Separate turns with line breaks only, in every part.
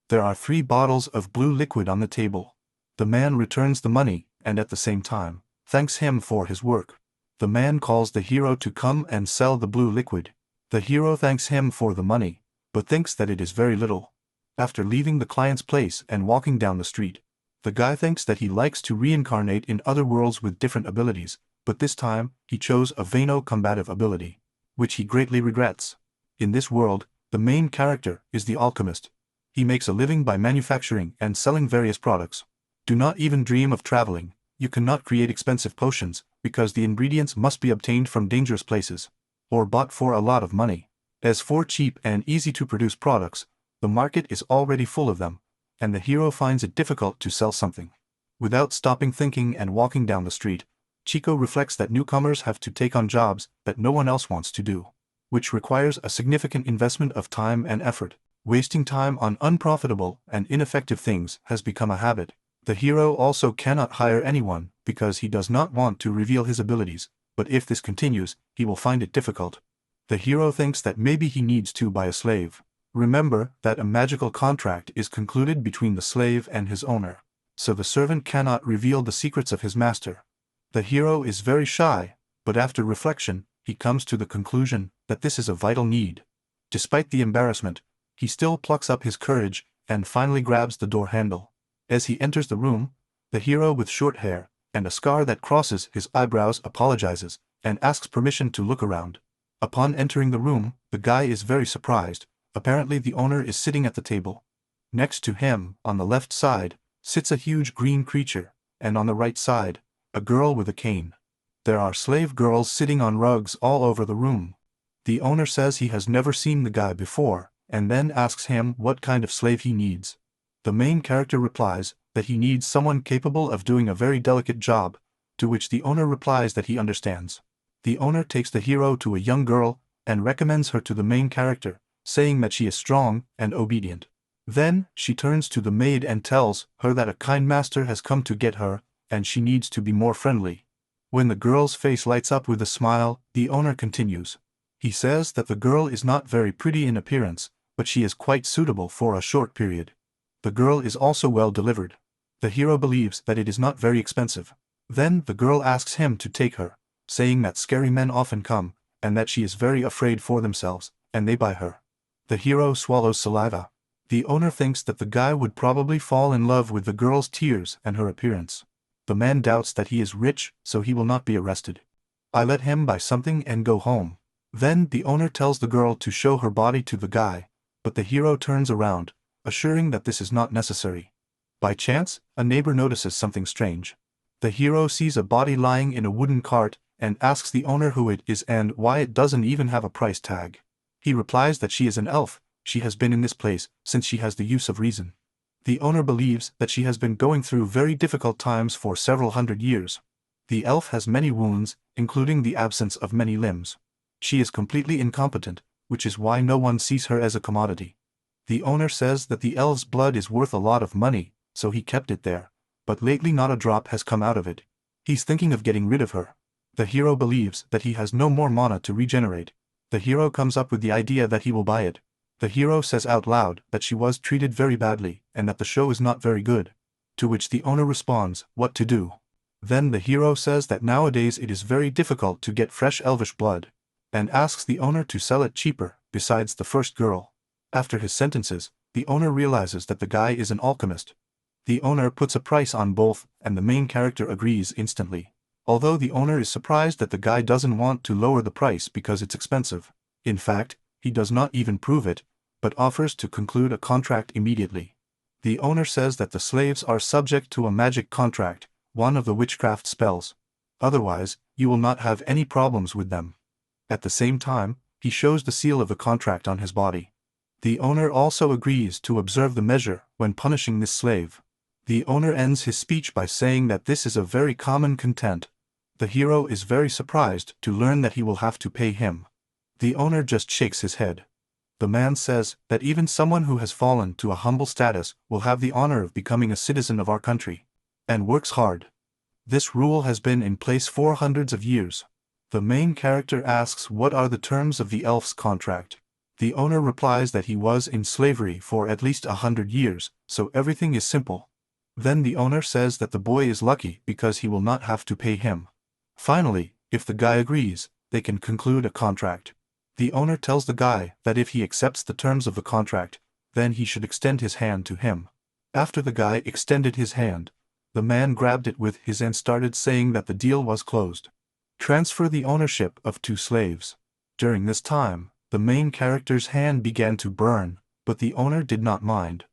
There are 3 bottles of blue liquid on the table. The man returns the money, and at the same time, thanks him for his work. The man calls the hero to come and sell the blue liquid. The hero thanks him for the money, but thinks that it is very little. After leaving the client's place and walking down the street, the guy thinks that he likes to reincarnate in other worlds with different abilities, but this time, he chose a Vano-combative ability, which he greatly regrets. In this world, the main character is the Alchemist. He makes a living by manufacturing and selling various products. Do not even dream of traveling. You cannot create expensive potions, because the ingredients must be obtained from dangerous places, or bought for a lot of money. As for cheap and easy-to-produce products, the market is already full of them, and the hero finds it difficult to sell something. Without stopping thinking and walking down the street, Chico reflects that newcomers have to take on jobs that no one else wants to do, which requires a significant investment of time and effort. Wasting time on unprofitable and ineffective things has become a habit. The hero also cannot hire anyone because he does not want to reveal his abilities, but if this continues, he will find it difficult. The hero thinks that maybe he needs to buy a slave. Remember that a magical contract is concluded between the slave and his owner, so the servant cannot reveal the secrets of his master. The hero is very shy, but after reflection, he comes to the conclusion that this is a vital need. Despite the embarrassment, he still plucks up his courage and finally grabs the door handle. As he enters the room, the hero with short hair and a scar that crosses his eyebrows apologizes and asks permission to look around. Upon entering the room, the guy is very surprised. Apparently the owner is sitting at the table. Next to him, on the left side, sits a huge green creature, and on the right side, a girl with a cane. There are slave girls sitting on rugs all over the room. The owner says he has never seen the guy before, and then asks him what kind of slave he needs. The main character replies that he needs someone capable of doing a very delicate job, to which the owner replies that he understands. The owner takes the hero to a young girl and recommends her to the main character, saying that she is strong and obedient. Then, she turns to the maid and tells her that a kind master has come to get her, and she needs to be more friendly. When the girl's face lights up with a smile, the owner continues. He says that the girl is not very pretty in appearance, but she is quite suitable for a short period. The girl is also well delivered. The hero believes that it is not very expensive. Then the girl asks him to take her, saying that scary men often come, and that she is very afraid for themselves, and they buy her. The hero swallows saliva. The owner thinks that the guy would probably fall in love with the girl's tears and her appearance. The man doubts that he is rich, so he will not be arrested. I let him buy something and go home. Then the owner tells the girl to show her body to the guy, but the hero turns around, assuring that this is not necessary. By chance, a neighbor notices something strange. The hero sees a body lying in a wooden cart and asks the owner who it is and why it doesn't even have a price tag. He replies that she is an elf. She has been in this place since she has the use of reason. The owner believes that she has been going through very difficult times for several hundred years. The elf has many wounds, including the absence of many limbs. She is completely incompetent, which is why no one sees her as a commodity. The owner says that the elf's blood is worth a lot of money, so he kept it there, but lately not a drop has come out of it. He's thinking of getting rid of her. The hero believes that he has no more mana to regenerate. The hero comes up with the idea that he will buy it. The hero says out loud that she was treated very badly and that the show is not very good. To which the owner responds, what to do? Then the hero says that nowadays it is very difficult to get fresh elvish blood, and asks the owner to sell it cheaper, besides the first girl. After his sentences, the owner realizes that the guy is an alchemist. The owner puts a price on both, and the main character agrees instantly. Although the owner is surprised that the guy doesn't want to lower the price because it's expensive. In fact, he does not even prove it, but offers to conclude a contract immediately. The owner says that the slaves are subject to a magic contract, one of the witchcraft spells. Otherwise, you will not have any problems with them. At the same time, he shows the seal of the contract on his body. The owner also agrees to observe the measure when punishing this slave. The owner ends his speech by saying that this is a very common content. The hero is very surprised to learn that he will have to pay him. The owner just shakes his head. The man says that even someone who has fallen to a humble status will have the honor of becoming a citizen of our country, and works hard. This rule has been in place for hundreds of years. The main character asks what are the terms of the elf's contract. The owner replies that he was in slavery for at least 100 years, so everything is simple. Then the owner says that the boy is lucky because he will not have to pay him. Finally, if the guy agrees, they can conclude a contract. The owner tells the guy that if he accepts the terms of the contract, then he should extend his hand to him. After the guy extended his hand, the man grabbed it with his and started saying that the deal was closed. Transfer the ownership of 2 slaves. During this time, the main character's hand began to burn, but the owner did not mind.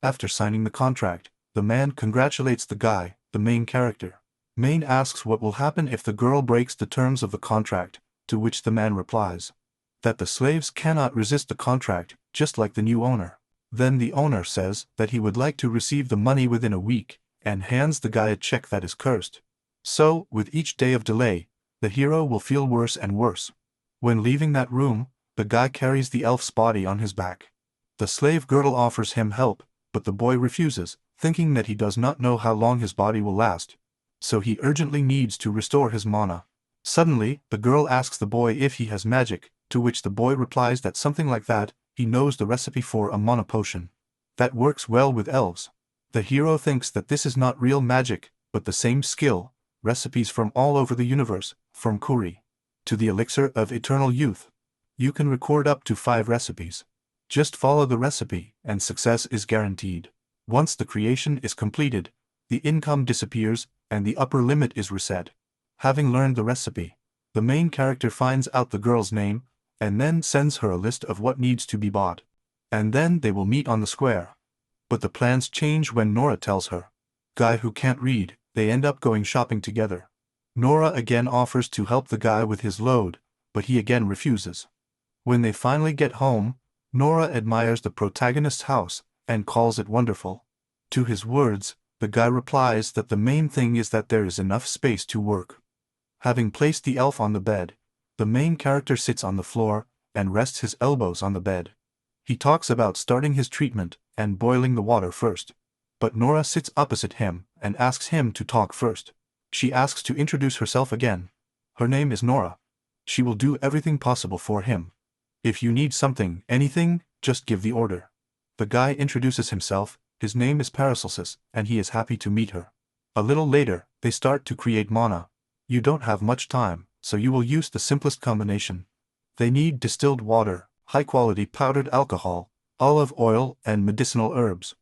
After signing the contract, the man congratulates the guy, the main character. Main asks what will happen if the girl breaks the terms of the contract, to which the man replies that the slaves cannot resist the contract, just like the new owner. Then the owner says that he would like to receive the money within a week, and hands the guy a check that is cursed. So, with each day of delay, the hero will feel worse and worse. When leaving that room, the guy carries the elf's body on his back. The slave girl offers him help, but the boy refuses, thinking that he does not know how long his body will last. So he urgently needs to restore his mana. Suddenly, the girl asks the boy if he has magic, to which the boy replies that something like that, he knows the recipe for a mana potion. That works well with elves. The hero thinks that this is not real magic, but the same skill, recipes from all over the universe, from curry to the elixir of eternal youth. You can record up to 5 recipes. Just follow the recipe, and success is guaranteed. Once the creation is completed, the income disappears, and the upper limit is reset. Having learned the recipe, the main character finds out the girl's name, and then sends her a list of what needs to be bought. And then they will meet on the square. But the plans change when Nora tells her. Guy who can't read, they end up going shopping together. Nora again offers to help the guy with his load, but he again refuses. When they finally get home, Nora admires the protagonist's house, and calls it wonderful. To his words, the guy replies that the main thing is that there is enough space to work. Having placed the elf on the bed, the main character sits on the floor, and rests his elbows on the bed. He talks about starting his treatment, and boiling the water first. But Nora sits opposite him, and asks him to talk first. She asks to introduce herself again. Her name is Nora. She will do everything possible for him. If you need something, anything, just give the order. The guy introduces himself, his name is Paracelsus, and he is happy to meet her. A little later, they start to create mana. You don't have much time, so you will use the simplest combination. They need distilled water, high-quality powdered alcohol, olive oil, and medicinal herbs.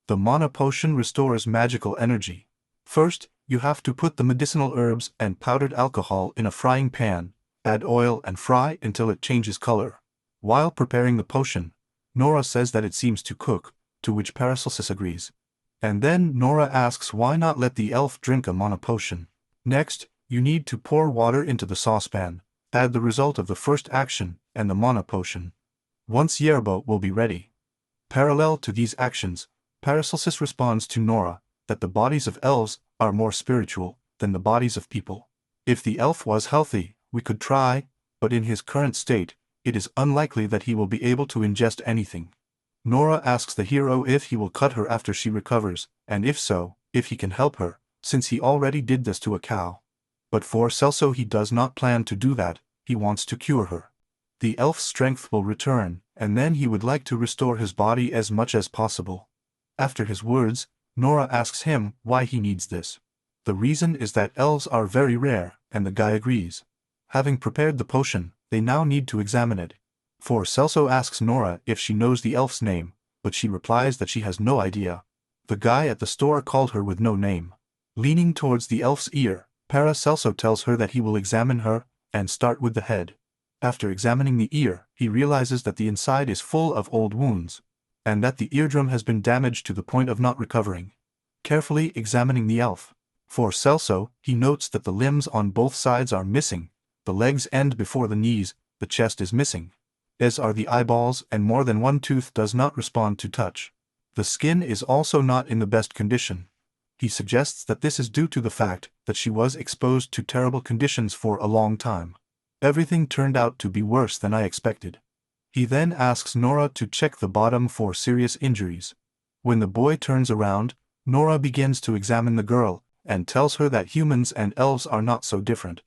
The mana potion restores magical energy. First, you have to put the medicinal herbs and powdered alcohol in a frying pan, add oil and fry until it changes color. While preparing the potion, Nora says that it seems to cook, to which Paracelsus agrees. And then Nora asks why not let the elf drink a mana potion. Next, you need to pour water into the saucepan, add the result of the first action, and the mana potion. Once yerba will be ready. Parallel to these actions, Paracelsus responds to Nora that the bodies of elves are more spiritual than the bodies of people. If the elf was healthy, we could try, but in his current state, it is unlikely that he will be able to ingest anything. Nora asks the hero if he will cut her after she recovers, and if so, if he can help her, since he already did this to a cow. But for Celso he does not plan to do that, he wants to cure her. The elf's strength will return, and then he would like to restore his body as much as possible. After his words, Nora asks him why he needs this. The reason is that elves are very rare, and the guy agrees. Having prepared the potion, they now need to examine it. For Celso asks Nora if she knows the elf's name, but she replies that she has no idea. The guy at the store called her with no name. Leaning towards the elf's ear, Paracelso tells her that he will examine her, and start with the head. After examining the ear, he realizes that the inside is full of old wounds, and that the eardrum has been damaged to the point of not recovering. Carefully examining the elf. For Celso, he notes that the limbs on both sides are missing, the legs end before the knees, the chest is missing, as are the eyeballs, and more than one tooth does not respond to touch. The skin is also not in the best condition. He suggests that this is due to the fact that she was exposed to terrible conditions for a long time. Everything turned out to be worse than I expected. He then asks Nora to check the bottom for serious injuries. When the boy turns around, Nora begins to examine the girl, and tells her that humans and elves are not so different.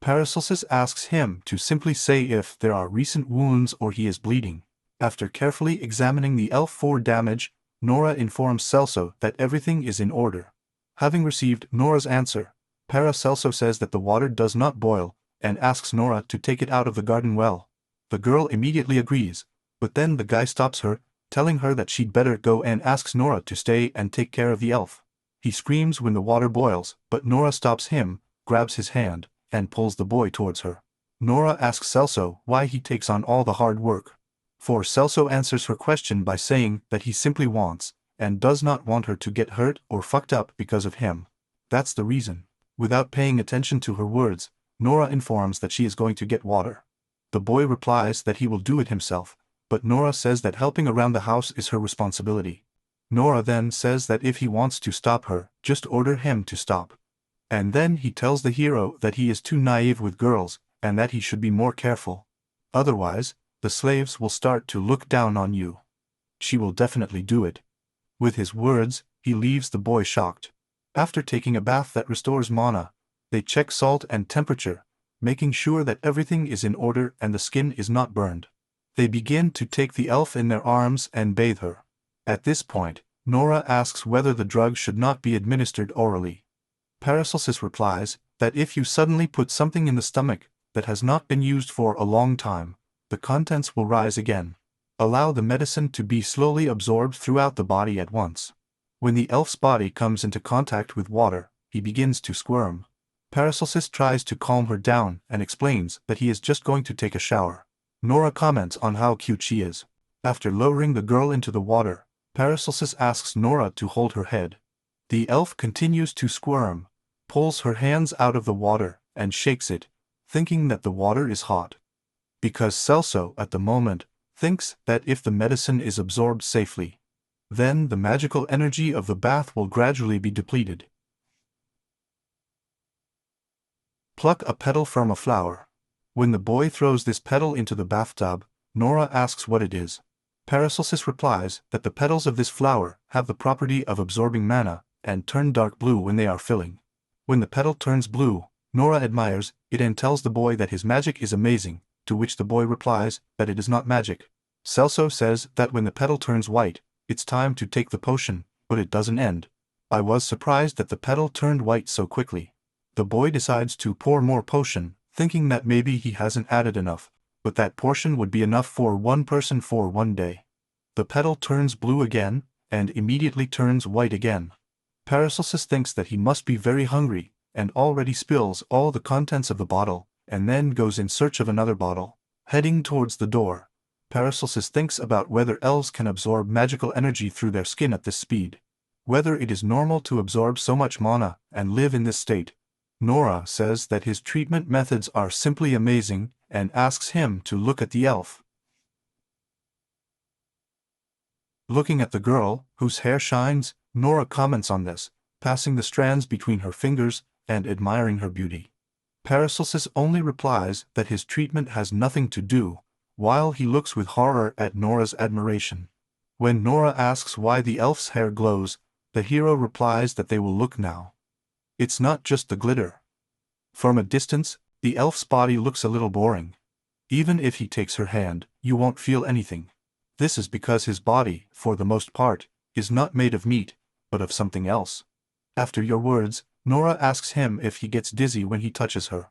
Paracelsus asks him to simply say if there are recent wounds or he is bleeding. After carefully examining the elf for damage, Nora informs Celso that everything is in order. Having received Nora's answer, Paracelso says that the water does not boil, and asks Nora to take it out of the garden well. The girl immediately agrees, but then the guy stops her, telling her that she'd better go, and asks Nora to stay and take care of the elf. He screams when the water boils, but Nora stops him, grabs his hand, and pulls the boy towards her. Nora asks Celso why he takes on all the hard work. For Celso answers her question by saying that he simply wants, and does not want her to get hurt or fucked up because of him. That's the reason. Without paying attention to her words, Nora informs that she is going to get water. The boy replies that he will do it himself, but Nora says that helping around the house is her responsibility. Nora then says that if he wants to stop her, just order him to stop. And then he tells the hero that he is too naive with girls, and that he should be more careful. Otherwise, the slaves will start to look down on you. She will definitely do it. With his words, he leaves the boy shocked. After taking a bath that restores mana, they check salt and temperature, making sure that everything is in order and the skin is not burned. They begin to take the elf in their arms and bathe her. At this point, Nora asks whether the drug should not be administered orally. Paracelsus replies that if you suddenly put something in the stomach that has not been used for a long time, the contents will rise again. Allow the medicine to be slowly absorbed throughout the body at once. When the elf's body comes into contact with water, he begins to squirm. Paracelsus tries to calm her down and explains that he is just going to take a shower. Nora comments on how cute she is. After lowering the girl into the water, Paracelsus asks Nora to hold her head. The elf continues to squirm, pulls her hands out of the water, and shakes it, thinking that the water is hot. Because Celso, at the moment, thinks that if the medicine is absorbed safely, then the magical energy of the bath will gradually be depleted. Pluck a petal from a flower. When the boy throws this petal into the bathtub, Nora asks what it is. Paracelsus replies that the petals of this flower have the property of absorbing mana and turn dark blue when they are filling. When the petal turns blue, Nora admires it and tells the boy that his magic is amazing, to which the boy replies that it is not magic. Celso says that when the petal turns white, it's time to take the potion, but it doesn't end. I was surprised that the petal turned white so quickly. The boy decides to pour more potion, thinking that maybe he hasn't added enough, but that portion would be enough for one person for one day. The petal turns blue again, and immediately turns white again. Paracelsus thinks that he must be very hungry, and already spills all the contents of the bottle, and then goes in search of another bottle. Heading towards the door, Paracelsus thinks about whether elves can absorb magical energy through their skin at this speed. Whether it is normal to absorb so much mana and live in this state. Nora says that his treatment methods are simply amazing, and asks him to look at the elf. Looking at the girl, whose hair shines, Nora comments on this, passing the strands between her fingers and admiring her beauty. Paracelsus only replies that his treatment has nothing to do, while he looks with horror at Nora's admiration. When Nora asks why the elf's hair glows, the hero replies that they will look now. It's not just the glitter. From a distance, the elf's body looks a little boring. Even if he takes her hand, you won't feel anything. This is because his body, for the most part, is not made of meat, but of something else. After your words, Nora asks him if he gets dizzy when he touches her.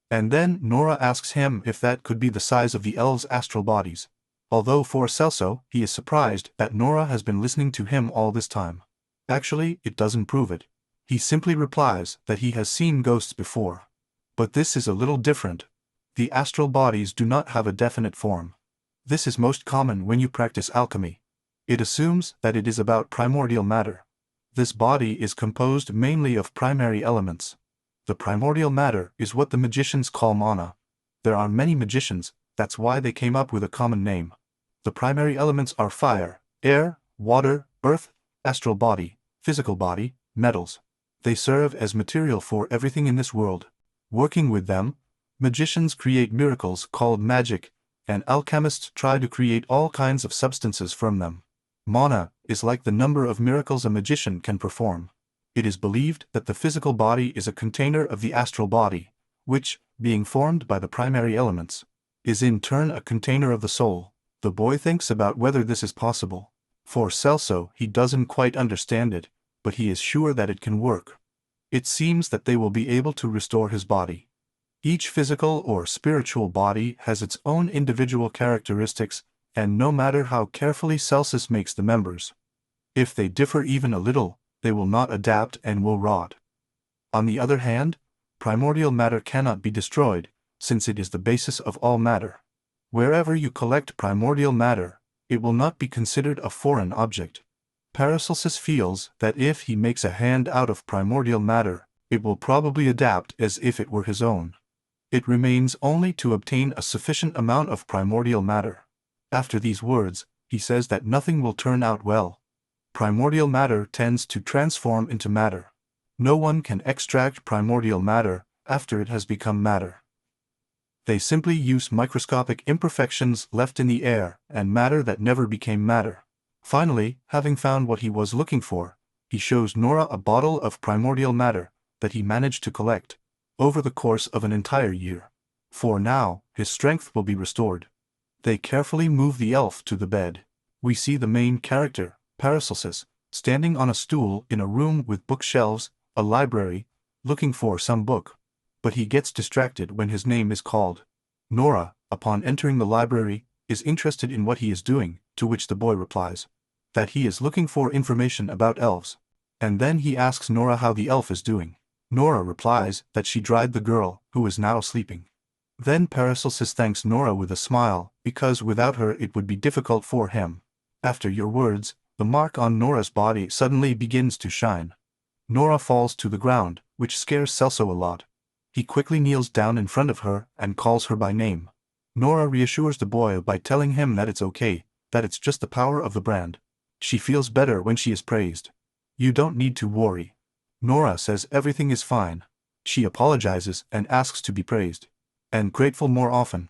And then Nora asks him if that could be the size of the elves' astral bodies. Although for Celso, he is surprised that Nora has been listening to him all this time. Actually, it doesn't prove it. He simply replies that he has seen ghosts before. But this is a little different. The astral bodies do not have a definite form. This is most common when you practice alchemy. It assumes that it is about primordial matter. This body is composed mainly of primary elements. The primordial matter is what the magicians call mana. There are many magicians, that's why they came up with a common name. The primary elements are fire, air, water, earth, astral body, physical body, metals. They serve as material for everything in this world. Working with them, magicians create miracles called magic, and alchemists try to create all kinds of substances from them. Mana is like the number of miracles a magician can perform. It is believed that the physical body is a container of the astral body, which, being formed by the primary elements, is in turn a container of the soul. The boy thinks about whether this is possible. For Celso, he doesn't quite understand it, but he is sure that it can work. It seems that they will be able to restore his body. Each physical or spiritual body has its own individual characteristics, and no matter how carefully Celsus makes the members, if they differ even a little, they will not adapt and will rot. On the other hand, primordial matter cannot be destroyed, since it is the basis of all matter. Wherever you collect primordial matter, it will not be considered a foreign object. Paracelsus feels that if he makes a hand out of primordial matter, it will probably adapt as if it were his own. It remains only to obtain a sufficient amount of primordial matter. After these words, he says that nothing will turn out well. Primordial matter tends to transform into matter. No one can extract primordial matter after it has become matter. They simply use microscopic imperfections left in the air and matter that never became matter. Finally, having found what he was looking for, he shows Nora a bottle of primordial matter that he managed to collect over the course of an entire year. For now, his strength will be restored. They carefully move the elf to the bed. We see the main character, Paracelsus, standing on a stool in a room with bookshelves, a library, looking for some book. But he gets distracted when his name is called. Nora, upon entering the library, is interested in what he is doing, to which the boy replies that he is looking for information about elves. And then he asks Nora how the elf is doing. Nora replies that she dried the girl, who is now sleeping. Then Paracelsus thanks Nora with a smile, because without her it would be difficult for him. After your words, the mark on Nora's body suddenly begins to shine. Nora falls to the ground, which scares Celso a lot. He quickly kneels down in front of her and calls her by name. Nora reassures the boy by telling him that it's okay, that it's just the power of the brand. She feels better when she is praised. You don't need to worry. Nora says everything is fine. She apologizes and asks to be praised and grateful more often.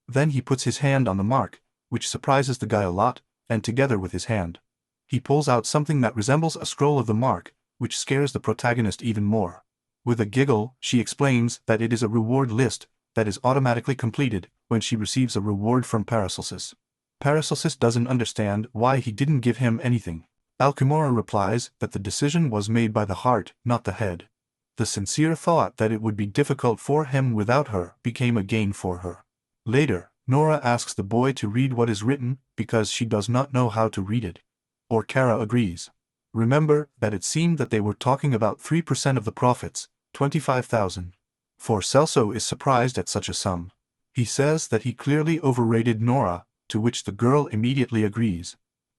Then he puts his hand on the mark, which surprises the guy a lot, and together with his hand, he pulls out something that resembles a scroll of the mark, which scares the protagonist even more. With a giggle, she explains that it is a reward list that is automatically completed when she receives a reward from Paracelsus. Paracelsus doesn't understand why he didn't give him anything. Alchemist replies that the decision was made by the heart, not the head. The sincere thought that it would be difficult for him without her became a gain for her. Later, Nora asks the boy to read what is written because she does not know how to read it. Kara agrees. Remember that it seemed that they were talking about 3% of the profits, 25,000. For Celso is surprised at such a sum. He says that he clearly overrated Nora, to which the girl immediately agrees.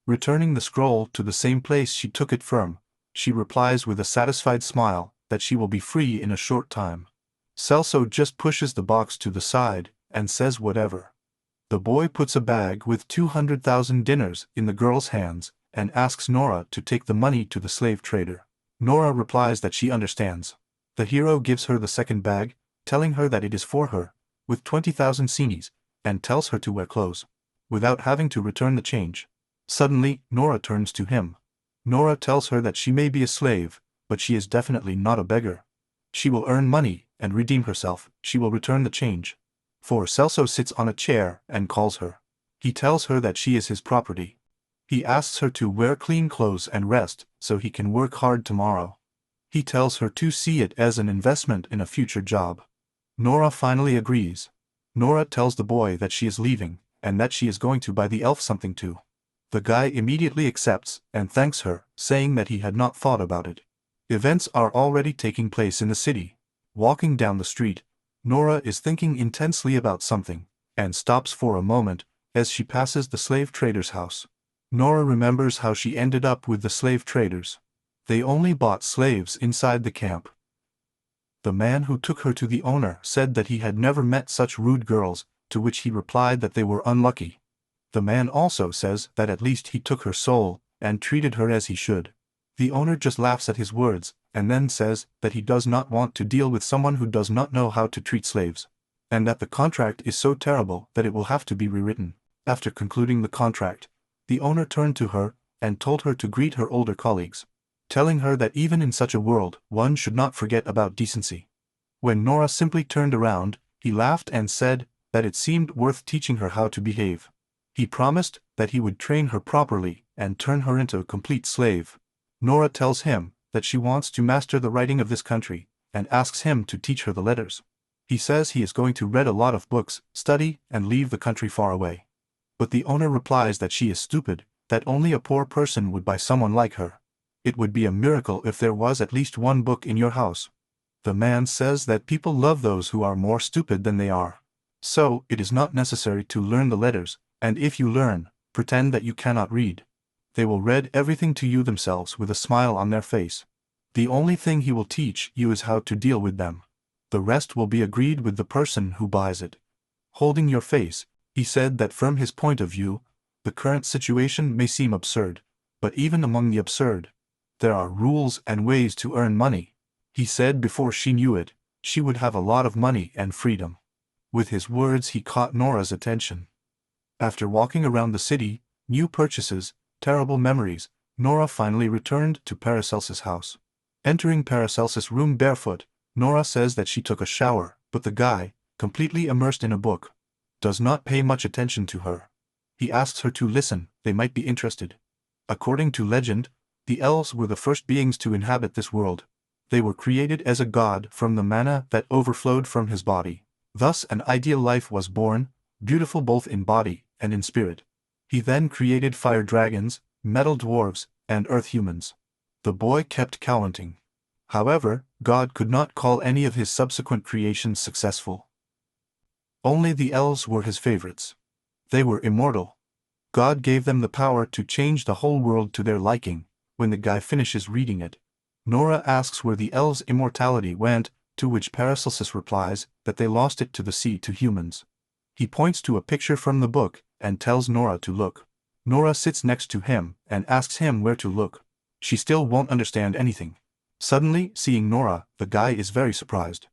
Returning the scroll to the same place she took it from, she replies with a satisfied smile that she will be free in a short time. Celso just pushes the box to the side and says whatever. The boy puts a bag with 200,000 dinars in the girl's hands and asks Nora to take the money to the slave trader. Nora replies that she understands. The hero gives her the second bag, telling her that it is for her, with 20,000 senis, and tells her to wear clothes, without having to return the change. Suddenly, Nora turns to him. Nora tells her that she may be a slave, but she is definitely not a beggar. She will earn money and redeem herself. She will return the change. For Celso sits on a chair and calls her. He tells her that she is his property. He asks her to wear clean clothes and rest so he can work hard tomorrow. He tells her to see it as an investment in a future job. Nora finally agrees. Nora tells the boy that she is leaving and that she is going to buy the elf something too. The guy immediately accepts and thanks her, saying that he had not thought about it. Events are already taking place in the city. Walking down the street, Nora is thinking intensely about something, and stops for a moment as she passes the slave trader's house. Nora remembers how she ended up with the slave traders. They only bought slaves inside the camp. The man who took her to the owner said that he had never met such rude girls, to which he replied that they were unlucky. The man also says that at least he took her soul and treated her as he should. The owner just laughs at his words, and then says that he does not want to deal with someone who does not know how to treat slaves, and that the contract is so terrible that it will have to be rewritten. After concluding the contract, the owner turned to her and told her to greet her older colleagues, telling her that even in such a world, one should not forget about decency. When Nora simply turned around, he laughed and said that it seemed worth teaching her how to behave. He promised that he would train her properly and turn her into a complete slave. Nora tells him that she wants to master the writing of this country and asks him to teach her the letters. He says he is going to read a lot of books, study, and leave the country far away. But the owner replies that she is stupid, that only a poor person would buy someone like her. It would be a miracle if there was at least one book in your house. The man says that people love those who are more stupid than they are. So, it is not necessary to learn the letters, and if you learn, pretend that you cannot read. They will read everything to you themselves with a smile on their face. The only thing he will teach you is how to deal with them. The rest will be agreed with the person who buys it. Holding your face, he said that from his point of view, the current situation may seem absurd, but even among the absurd, there are rules and ways to earn money. He said before she knew it, she would have a lot of money and freedom. With his words he caught Nora's attention. After walking around the city, new purchases, terrible memories, Nora finally returned to Paracelsus' house. Entering Paracelsus' room barefoot, Nora says that she took a shower, but the guy, completely immersed in a book, does not pay much attention to her. He asks her to listen, they might be interested. According to legend, the elves were the first beings to inhabit this world. They were created as a god from the mana that overflowed from his body. Thus an ideal life was born, beautiful both in body and in spirit. He then created fire dragons, metal dwarves, and earth humans. The boy kept counting. However, God could not call any of his subsequent creations successful. Only the elves were his favorites. They were immortal. God gave them the power to change the whole world to their liking. When the guy finishes reading it, Nora asks where the elves' immortality went, to which Paracelsus replies that they lost it to the sea to humans. He points to a picture from the book and tells Nora to look. Nora sits next to him and asks him where to look. She still won't understand anything. Suddenly, seeing Nora, the guy is very surprised.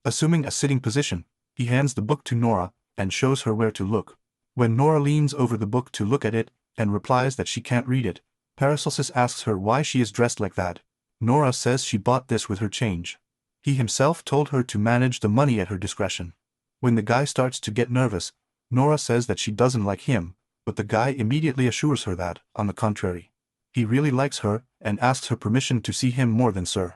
Assuming a sitting position, he hands the book to Nora and shows her where to look. When Nora leans over the book to look at it and replies that she can't read it, Paracelsus asks her why she is dressed like that. Nora says she bought this with her change. He himself told her to manage the money at her discretion. When the guy starts to get nervous, Nora says that she doesn't like him, but the guy immediately assures her that, on the contrary, he really likes her and asks her permission to see him more than Sir.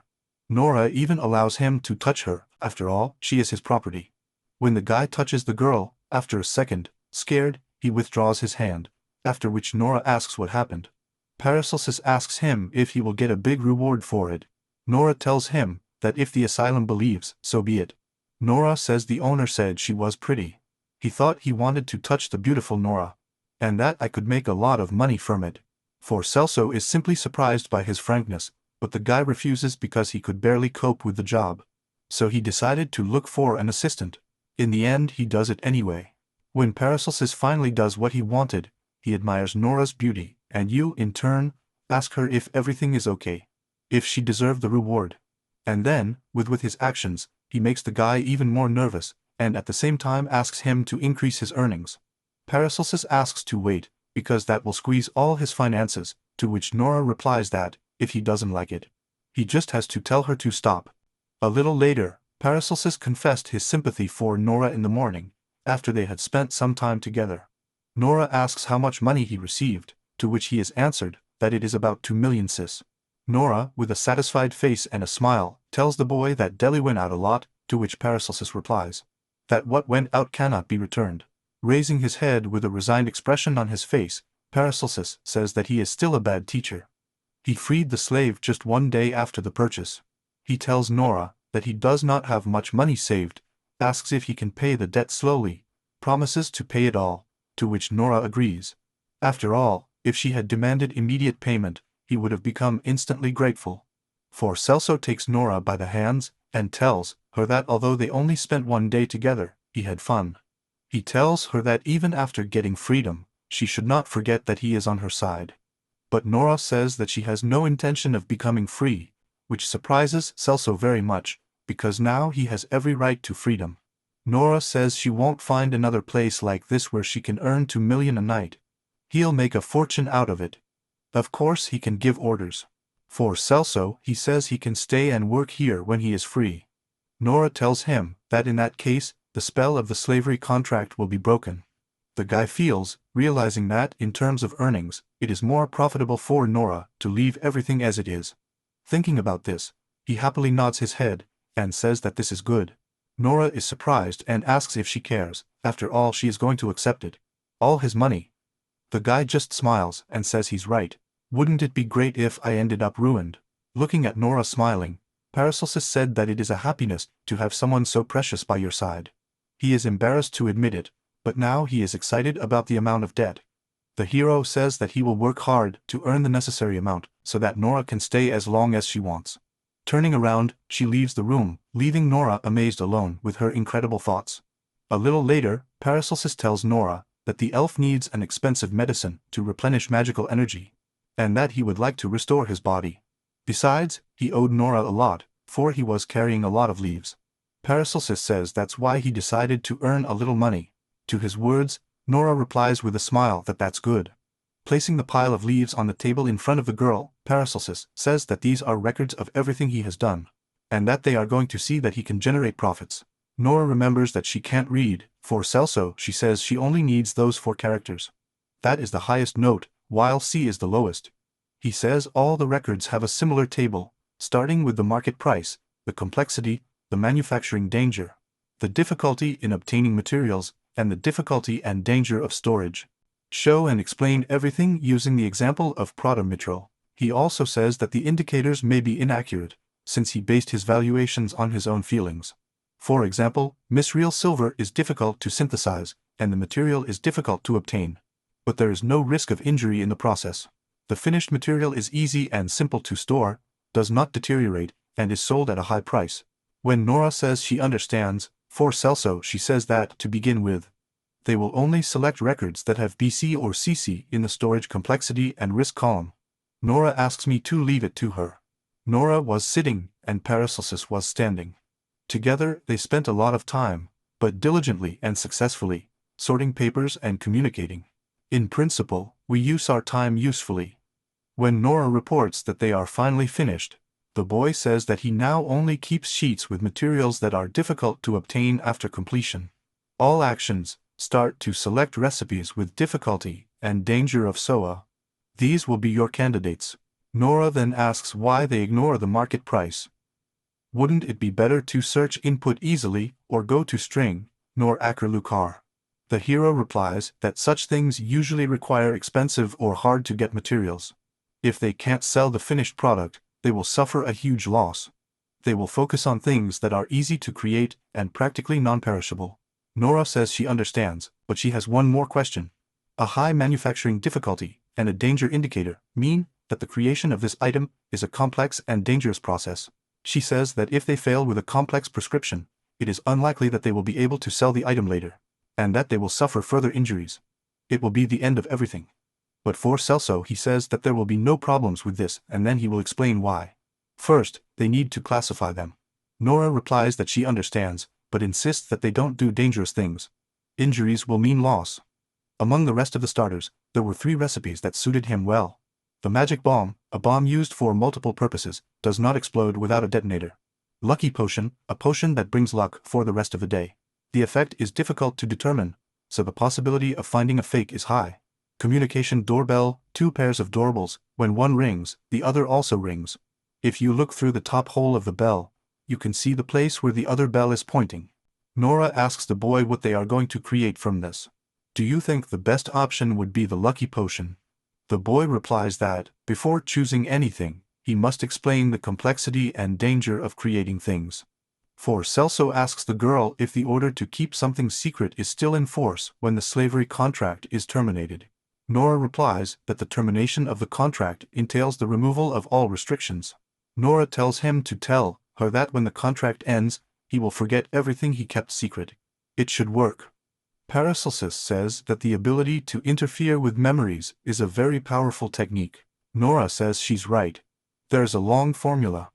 Nora even allows him to touch her, after all, she is his property. When the guy touches the girl, after a second, scared, he withdraws his hand, after which Nora asks what happened. Paracelsus asks him if he will get a big reward for it. Nora tells him that if the asylum believes, so be it. Nora says the owner said she was pretty. He thought he wanted to touch the beautiful Nora, and that I could make a lot of money from it. For Celso is simply surprised by his frankness, but the guy refuses because he could barely cope with the job. So he decided to look for an assistant. In the end he does it anyway. When Paracelsus finally does what he wanted, he admires Nora's beauty, and you, in turn, ask her if everything is okay. If she deserved the reward. And then, with his actions, he makes the guy even more nervous, and at the same time asks him to increase his earnings. Paracelsus asks to wait, because that will squeeze all his finances, to which Nora replies that, if he doesn't like it, he just has to tell her to stop. A little later, Paracelsus confessed his sympathy for Nora in the morning, after they had spent some time together. Nora asks how much money he received, to which he is answered that it is about 2 million sis. Nora, with a satisfied face and a smile, tells the boy that Deli went out a lot, to which Paracelsus replies that what went out cannot be returned. Raising his head with a resigned expression on his face, Paracelsus says that he is still a bad teacher. He freed the slave just one day after the purchase. He tells Nora that he does not have much money saved, asks if he can pay the debt slowly, promises to pay it all, to which Nora agrees. After all, if she had demanded immediate payment, he would have become instantly grateful. For Celso takes Nora by the hands and tells her that although they only spent one day together, he had fun. He tells her that even after getting freedom, she should not forget that he is on her side. But Nora says that she has no intention of becoming free, which surprises Celso very much, because now he has every right to freedom. Nora says she won't find another place like this where she can earn 2 million a night. He'll make a fortune out of it. Of course he can give orders. For Celso, he says he can stay and work here when he is free. Nora tells him that in that case, the spell of the slavery contract will be broken. The guy feels, realizing that, in terms of earnings, it is more profitable for Nora to leave everything as it is. Thinking about this, he happily nods his head, and says that this is good. Nora is surprised and asks if she cares. After all, she is going to accept it. All his money. The guy just smiles and says he's right. Wouldn't it be great if I ended up ruined? Looking at Nora smiling, Paracelsus said that it is a happiness to have someone so precious by your side. He is embarrassed to admit it, but now he is excited about the amount of debt. The hero says that he will work hard to earn the necessary amount so that Nora can stay as long as she wants. Turning around, she leaves the room, leaving Nora amazed alone with her incredible thoughts. A little later, Paracelsus tells Nora that the elf needs an expensive medicine to replenish magical energy, and that he would like to restore his body. Besides, he owed Nora a lot, for he was carrying a lot of leaves. Paracelsus says that's why he decided to earn a little money. To his words, Nora replies with a smile that that's good. Placing the pile of leaves on the table in front of the girl, Paracelsus says that these are records of everything he has done, and that they are going to see that he can generate profits. Nora remembers that she can't read. For Celso, she says she only needs those 4 characters. That is the highest note, while C is the lowest. He says all the records have a similar table, starting with the market price, the complexity, the manufacturing danger, the difficulty in obtaining materials, and the difficulty and danger of storage. Show and explain everything using the example of Protomitral. He also says that the indicators may be inaccurate, since he based his valuations on his own feelings. For example, misreal silver is difficult to synthesize, and the material is difficult to obtain. But there is no risk of injury in the process. The finished material is easy and simple to store, does not deteriorate, and is sold at a high price. When Nora says she understands, for Celso she says that, to begin with, they will only select records that have BC or CC in the storage complexity and risk column. Nora asks me to leave it to her. Nora was sitting, and Paracelsus was standing. Together they spent a lot of time, but diligently and successfully, sorting papers and communicating. In principle, we use our time usefully. When Nora reports that they are finally finished, the boy says that he now only keeps sheets with materials that are difficult to obtain after completion. All actions start to select recipes with difficulty and danger of SOA. These will be your candidates. Nora then asks why they ignore the market price. Wouldn't it be better to search input easily or go to string, nor Akralukar? The hero replies that such things usually require expensive or hard to get materials. If they can't sell the finished product, they will suffer a huge loss. They will focus on things that are easy to create and practically non-perishable. Nora says she understands, but she has one more question. A high manufacturing difficulty and a danger indicator mean that the creation of this item is a complex and dangerous process. She says that if they fail with a complex prescription, it is unlikely that they will be able to sell the item later, and that they will suffer further injuries. It will be the end of everything. But for Celso, he says that there will be no problems with this, and then he will explain why. First, they need to classify them. Nora replies that she understands, but insists that they don't do dangerous things. Injuries will mean loss. Among the rest of the starters, there were 3 recipes that suited him well. The magic bomb, a bomb used for multiple purposes, does not explode without a detonator. Lucky potion, a potion that brings luck for the rest of the day. The effect is difficult to determine, so the possibility of finding a fake is high. Communication doorbell, 2 pairs of doorbells, when one rings, the other also rings. If you look through the top hole of the bell, you can see the place where the other bell is pointing. Nora asks the boy what they are going to create from this. Do you think the best option would be the lucky potion? The boy replies that, before choosing anything, he must explain the complexity and danger of creating things. For Celso asks the girl if the order to keep something secret is still in force when the slavery contract is terminated. Nora replies that the termination of the contract entails the removal of all restrictions. Nora tells him to tell her that when the contract ends, he will forget everything he kept secret. It should work. Paracelsus says that the ability to interfere with memories is a very powerful technique. Nora says she's right. There's a long formula.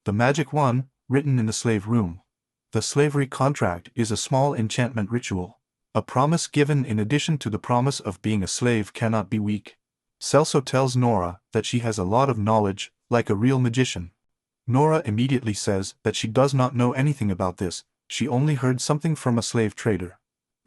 The magic one, written in the slave room. The slavery contract is a small enchantment ritual. A promise given in addition to the promise of being a slave cannot be weak. Celso tells Nora that she has a lot of knowledge, like a real magician. Nora immediately says that she does not know anything about this, she only heard something from a slave trader.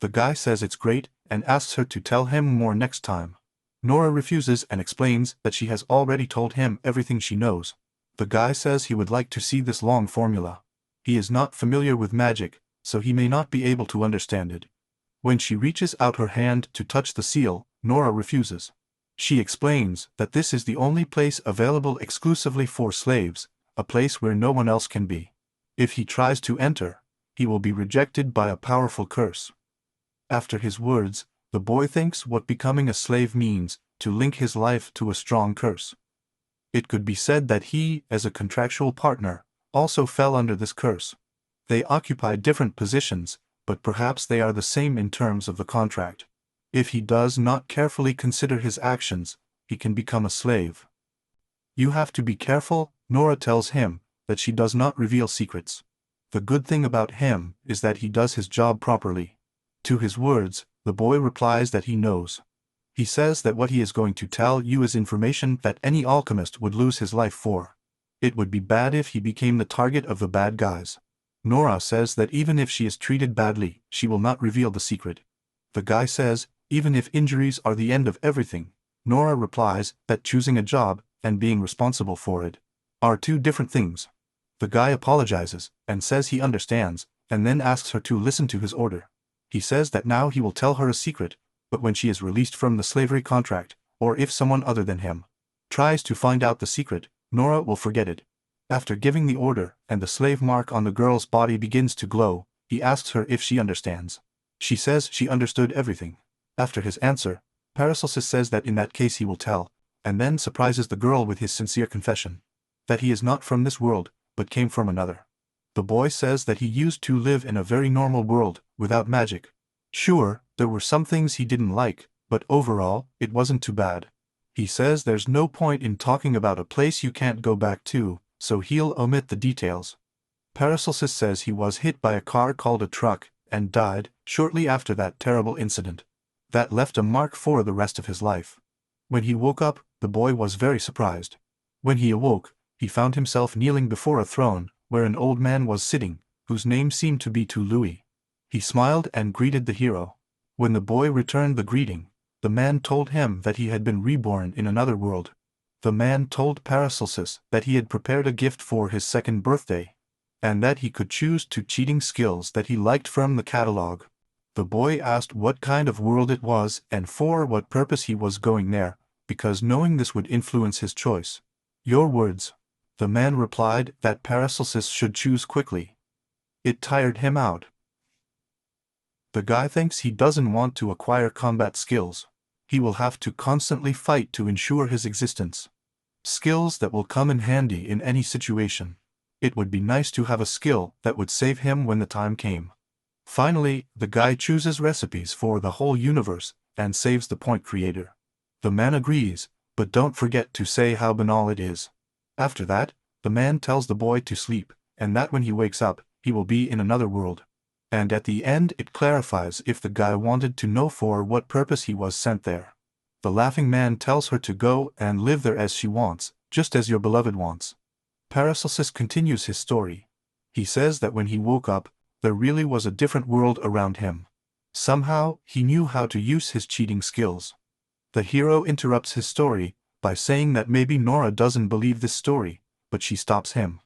The guy says it's great, and asks her to tell him more next time. Nora refuses and explains that she has already told him everything she knows. The guy says he would like to see this long formula. He is not familiar with magic, so he may not be able to understand it. When she reaches out her hand to touch the seal, Nora refuses. She explains that this is the only place available exclusively for slaves, a place where no one else can be. If he tries to enter, he will be rejected by a powerful curse. After his words, the boy thinks what becoming a slave means, to link his life to a strong curse. It could be said that he, as a contractual partner, also fell under this curse. They occupy different positions, but perhaps they are the same in terms of the contract. If he does not carefully consider his actions, he can become a slave. You have to be careful, Nora tells him, that she does not reveal secrets. The good thing about him is that he does his job properly. To his words, the boy replies that he knows. He says that what he is going to tell you is information that any alchemist would lose his life for. It would be bad if he became the target of the bad guys. Nora says that even if she is treated badly, she will not reveal the secret. The guy says, even if injuries are the end of everything. Nora replies that choosing a job and being responsible for it are two different things. The guy apologizes and says he understands, and then asks her to listen to his order. He says that now he will tell her a secret, but when she is released from the slavery contract, or if someone other than him tries to find out the secret, Nora will forget it. After giving the order and the slave mark on the girl's body begins to glow, he asks her if she understands. She says she understood everything. After his answer, Paracelsus says that in that case he will tell, and then surprises the girl with his sincere confession that he is not from this world, but came from another. The boy says that he used to live in a very normal world, without magic. Sure, there were some things he didn't like, but overall, it wasn't too bad. He says there's no point in talking about a place you can't go back to, so he'll omit the details. Paracelsus says he was hit by a car called a truck, and died shortly after that terrible incident. That left a mark for the rest of his life. When he woke up, the boy was very surprised. When he awoke, he found himself kneeling before a throne, where an old man was sitting, whose name seemed to be Louis. He smiled and greeted the hero. When the boy returned the greeting, the man told him that he had been reborn in another world. The man told Paracelsus that he had prepared a gift for his second birthday, and that he could choose two cheating skills that he liked from the catalog. The boy asked what kind of world it was and for what purpose he was going there, because knowing this would influence his choice. Your words. The man replied that Paracelsus should choose quickly. It tired him out. The guy thinks he doesn't want to acquire combat skills. He will have to constantly fight to ensure his existence. Skills that will come in handy in any situation. It would be nice to have a skill that would save him when the time came. Finally, the guy chooses recipes for the whole universe and saves the point creator. The man agrees, but don't forget to say how banal it is. After that, the man tells the boy to sleep, and that when he wakes up, he will be in another world. And at the end it clarifies if the guy wanted to know for what purpose he was sent there. The laughing man tells her to go and live there as she wants, just as your beloved wants. Paracelsus continues his story. He says that when he woke up, there really was a different world around him. Somehow, he knew how to use his cheating skills. The hero interrupts his story by saying that maybe Nora doesn't believe this story, but she stops him.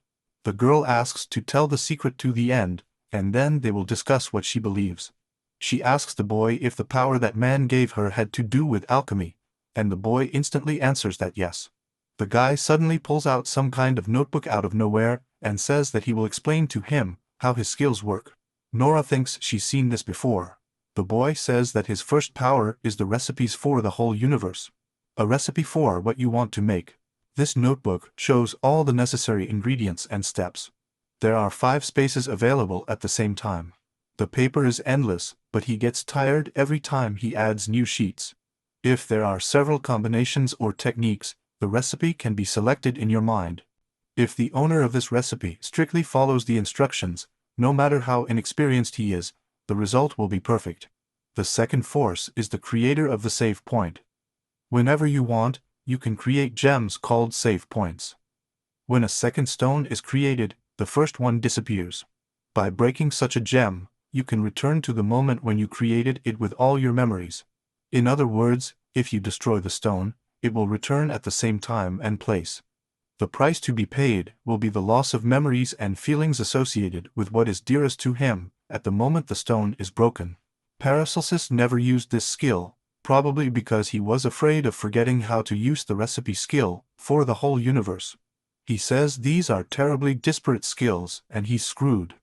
The girl asks to tell the secret to the end, and then they will discuss what she believes. She asks the boy if the power that man gave her had to do with alchemy, and the boy instantly answers that yes. The guy suddenly pulls out some kind of notebook out of nowhere and says that he will explain to him how his skills work. Nora thinks she's seen this before. The boy says that his first power is the recipes for the whole universe. A recipe for what you want to make. This notebook shows all the necessary ingredients and steps. There are 5 spaces available at the same time. The paper is endless, but he gets tired every time he adds new sheets. If there are several combinations or techniques, the recipe can be selected in your mind. If the owner of this recipe strictly follows the instructions, no matter how inexperienced he is, the result will be perfect. The second force is the creator of the save point. Whenever you want, you can create gems called save points. When a second stone is created, the first one disappears. By breaking such a gem, you can return to the moment when you created it with all your memories. In other words, if you destroy the stone, it will return at the same time and place. The price to be paid will be the loss of memories and feelings associated with what is dearest to him at the moment the stone is broken. Paracelsus never used this skill, probably because he was afraid of forgetting how to use the recipe skill for the whole universe. He says these are terribly disparate skills and he's screwed.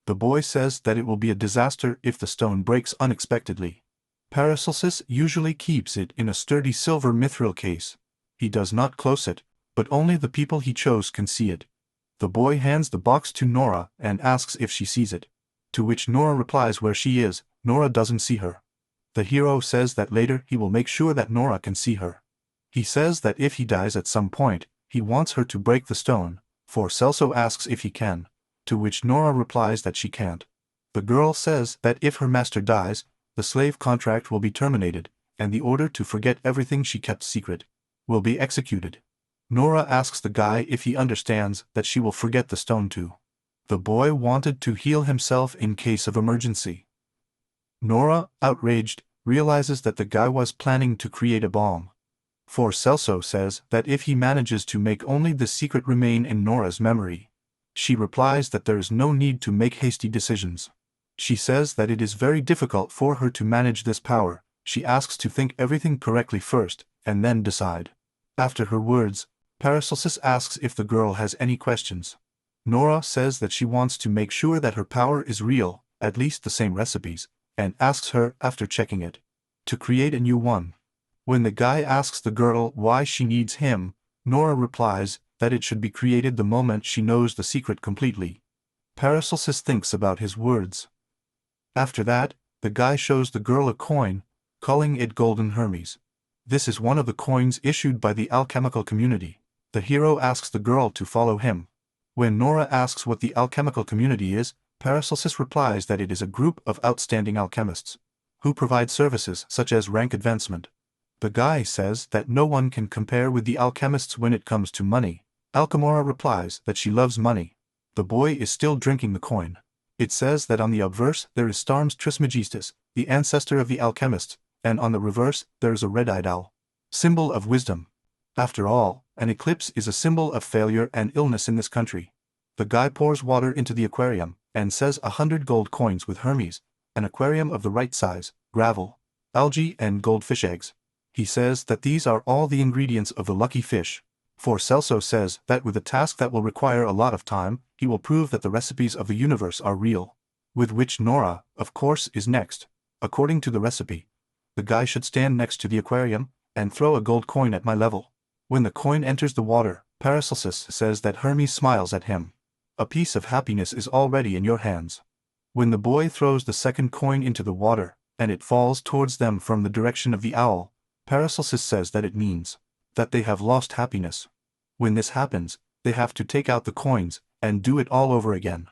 The boy says that it will be a disaster if the stone breaks unexpectedly. Paracelsus usually keeps it in a sturdy silver mithril case. He does not close it, but only the people he chose can see it. The boy hands the box to Nora and asks if she sees it. To which Nora replies where she is. Nora doesn't see her. The hero says that later he will make sure that Nora can see her. He says that if he dies at some point, he wants her to break the stone, for Celso asks if he can, to which Nora replies that she can't. The girl says that if her master dies, the slave contract will be terminated, and the order to forget everything she kept secret will be executed. Nora asks the guy if he understands that she will forget the stone too. The boy wanted to heal himself in case of emergency. Nora, outraged, realizes that the guy was planning to create a bomb. For Celso says that if he manages to make only the secret remain in Nora's memory, she replies that there is no need to make hasty decisions. She says that it is very difficult for her to manage this power. She asks to think everything correctly first, and then decide. After her words, Paracelsus asks if the girl has any questions. Nora says that she wants to make sure that her power is real, at least the same recipes, and asks her, after checking it, to create a new one. When the guy asks the girl why she needs him, Nora replies that it should be created the moment she knows the secret completely. Paracelsus thinks about his words. After that, the guy shows the girl a coin, calling it Golden Hermes. This is one of the coins issued by the alchemical community. The hero asks the girl to follow him. When Nora asks what the alchemical community is, Paracelsus replies that it is a group of outstanding alchemists who provide services such as rank advancement. The guy says that no one can compare with the alchemists when it comes to money. Alchemora replies that she loves money. The boy is still drinking the coin. It says that on the obverse there is Starms Trismegistus, the ancestor of the alchemists, and on the reverse there is a red-eyed owl, symbol of wisdom. After all, an eclipse is a symbol of failure and illness in this country. The guy pours water into the aquarium, and says 100 gold coins with Hermes, an aquarium of the right size, gravel, algae and goldfish eggs. He says that these are all the ingredients of the lucky fish. For Celso says that with a task that will require a lot of time, he will prove that the recipes of the universe are real. With which Nora, of course, is next. According to the recipe, the guy should stand next to the aquarium and throw a gold coin at my level. When the coin enters the water, Paracelsus says that Hermes smiles at him. A piece of happiness is already in your hands. When the boy throws the second coin into the water, and it falls towards them from the direction of the owl, Paracelsus says that it means that they have lost happiness. When this happens, they have to take out the coins and do it all over again.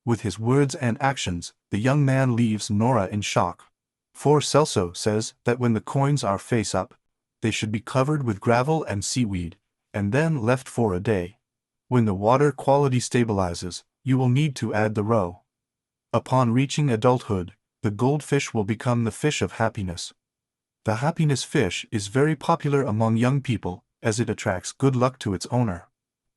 With his words and actions, the young man leaves Nora in shock. For Celso says that when the coins are face up, they should be covered with gravel and seaweed, and then left for a day. When the water quality stabilizes, you will need to add the roe. Upon reaching adulthood, the goldfish will become the fish of happiness. The happiness fish is very popular among young people, as it attracts good luck to its owner.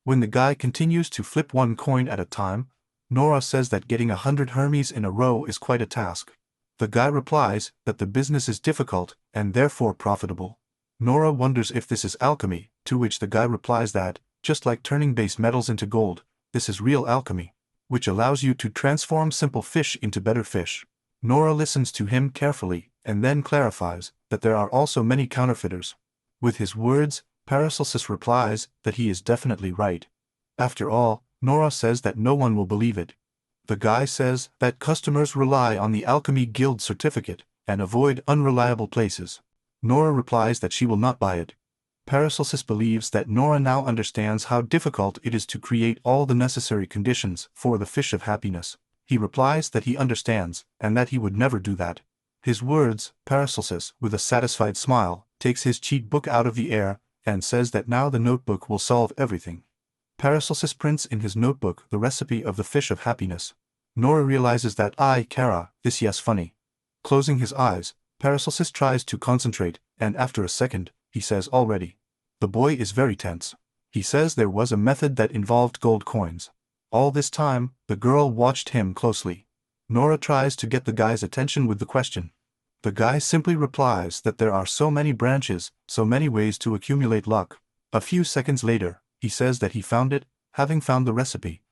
When the guy continues to flip one coin at a time, Nora says that getting 100 Hermes in a row is quite a task. The guy replies that the business is difficult and therefore profitable. Nora wonders if this is alchemy, to which the guy replies that, just like turning base metals into gold, this is real alchemy, which allows you to transform simple fish into better fish. Nora listens to him carefully, and then clarifies that there are also many counterfeiters. With his words, Paracelsus replies that he is definitely right. After all, Nora says that no one will believe it. The guy says that customers rely on the Alchemy Guild certificate and avoid unreliable places. Nora replies that she will not buy it. Paracelsus believes that Nora now understands how difficult it is to create all the necessary conditions for the fish of happiness. He replies that he understands, and that he would never do that. His words, Paracelsus, with a satisfied smile, takes his cheat book out of the air, and says that now the notebook will solve everything. Paracelsus prints in his notebook the recipe of the fish of happiness. Nora realizes that Kara, this yes funny. Closing his eyes, Paracelsus tries to concentrate, and after a second, he says already. The boy is very tense. He says there was a method that involved gold coins. All this time, the girl watched him closely. Nora tries to get the guy's attention with the question. The guy simply replies that there are so many branches, so many ways to accumulate luck. A few seconds later, he says that he found it, having found the recipe.